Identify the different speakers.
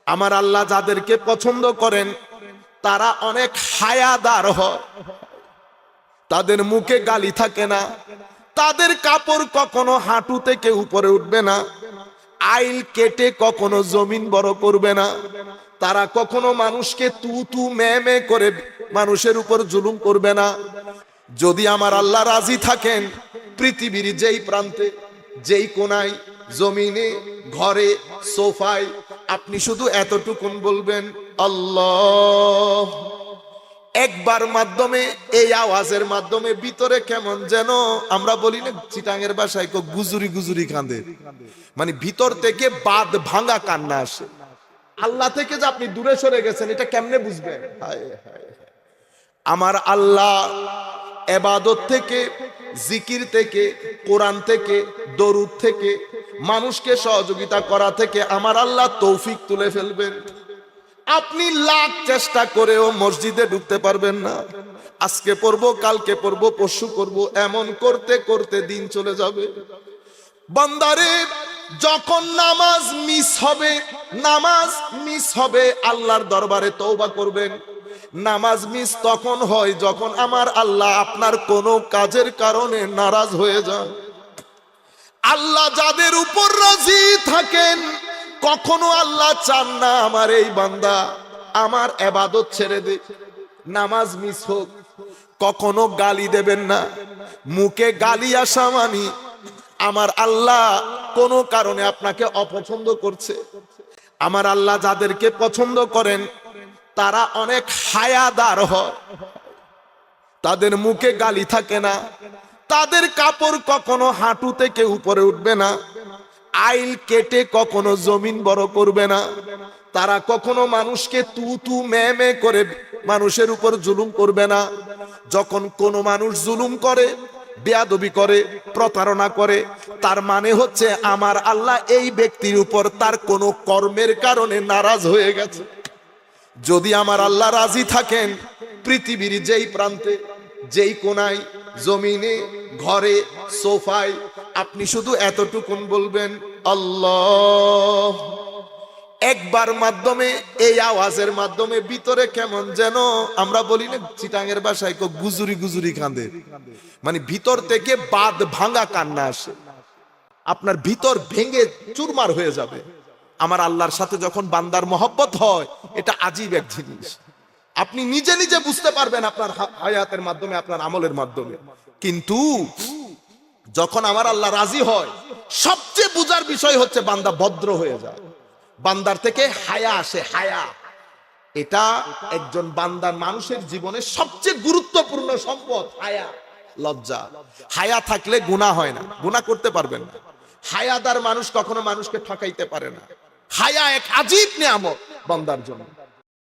Speaker 1: আমার আল্লাহ যাদেরকে পছন্দ করেন তারা অনেক হায়াদার হয়, তাদের মুখে গালি থাকে না, তাদের কাপড় কখনো হাঁটু থেকে উপরে উঠবে না, আইল কেটে কখনো জমিন বড় করবে না, তারা কখনো মানুষকে তু তু মে মে করে মানুষের উপর জুলুম করবে না। যদি আমার আল্লাহ রাজি থাকেন, পৃথিবীর যেই প্রান্তে, যেই কোনায়, জমিনে, ঘরে, সোফায়, আপনি শুধু এতটুকুন বলবেন আল্লাহ। একবার মাধ্যমে, এই আওয়াজের মাধ্যমে ভিতরে কেমন যেন, আমরা বলি না চিটাঙের ভাষায় গুজুরি গুজুরি কাঁদে, মানে ভিতর থেকে বাদ ভাঙা কান্না আসে। আল্লাহ থেকে যে আপনি দূরে সরে গেছেন এটা কেমনে বুঝবেন? আমার আল্লাহ ইবাদত থেকে, জিকির থেকে, কোরআন থেকে, দরুদ থেকে, মানুষকে সহযোগিতা করা থেকে আমার আল্লাহ তৌফিক তুলে ফেলবেন। আপনি লাখ চেষ্টা করেও মসজিদে ঢুকতে পারবেন না। আজকে পড়বো, কালকে পড়বো, পরশু করবো, এমন করতে করতে দিন চলে যাবে। বান্দারে, যখন নামাজ মিস হবে আল্লাহর দরবারে তওবা করবেন। নামাজ মিস তখন হয় যখন আমার আল্লাহ আপনার কোনো কাজের কারণে নারাজ হয়ে যান। আল্লাহ যাদের উপর রাজি থাকেন, কখনো আল্লাহ চান না আমার এই বান্দা আমার ইবাদত ছেড়ে দে, নামাজ মিস হোক। কখনো গালি দেবেন না, মুখে গালি আসা মানে আমার আল্লাহ কোনো কারণে আপনাকে অপছন্দ করছে। আমার আল্লাহ যাদেরকে পছন্দ করেন তারা অনেক হায়াদার হয়, তাদের মুখে গালি থাকে না, তাদের কাপড় কখনো হাঁটু থেকে উপরে উঠবে না, আইল কেটে কখনো জমিন বড় করবে না, তারা কখনো মানুষকে তু তু মে মে করে মানুষের উপর জুলুম করবে না। যখন কোনো মানুষ জুলুম করে, বেয়াদবি করে, প্রতারণা করে, তার মানে হচ্ছে আমার আল্লাহ এই ব্যক্তির উপর তার কোনো কর্মের কারণে নারাজ হয়ে গেছে। যদি আমার আল্লাহ রাজি থাকেন, পৃথিবীর যেই প্রান্তে, যেই কোনায়, জমিনে, ঘরে, সোফায়, আপনি শুধু এতটুকুন বলবেন আল্লাহ। একবার মাধ্যমে, এই আওয়াজের মাধ্যমে ভিতরে কেমন যেন, আমরা বলি না চিটাঙের ভাষায় গুজুরি গুজুরি কাঁদে, মানে ভিতর থেকে বাদ ভাঙা কান্না আসে। আপনার ভিতর ভেঙে চুরমার হয়ে যাবে। আমার আল্লাহর সাথে যখন বান্দার মহব্বত হয়, এটা আজীব এক জিনিস। আপনি নিজে নিজে বুঝতে পারবেন আপনার হায়াতের মাধ্যমে, আপনার আমলের মাধ্যমে। কিন্তু যখন আমার আল্লাহ রাজি হয়, সবচেয়ে বুঝার বিষয় হচ্ছে বান্দা ভদ্র হয়ে যায়, বান্দার থেকে হায়া আসে। হায়া এটা একজন বান্দার, মানুষের জীবনে সবচেয়ে গুরুত্বপূর্ণ সম্পদ। হায়া, লজ্জা। হায়া থাকলে গুনাহ হয় না, গুনাহ করতে পারবেন না। হায়াদার মানুষ কখনো মানুষকে ঠকাইতে পারে না। হায়া এক আজীব নিয়ামত বান্দার জন্য।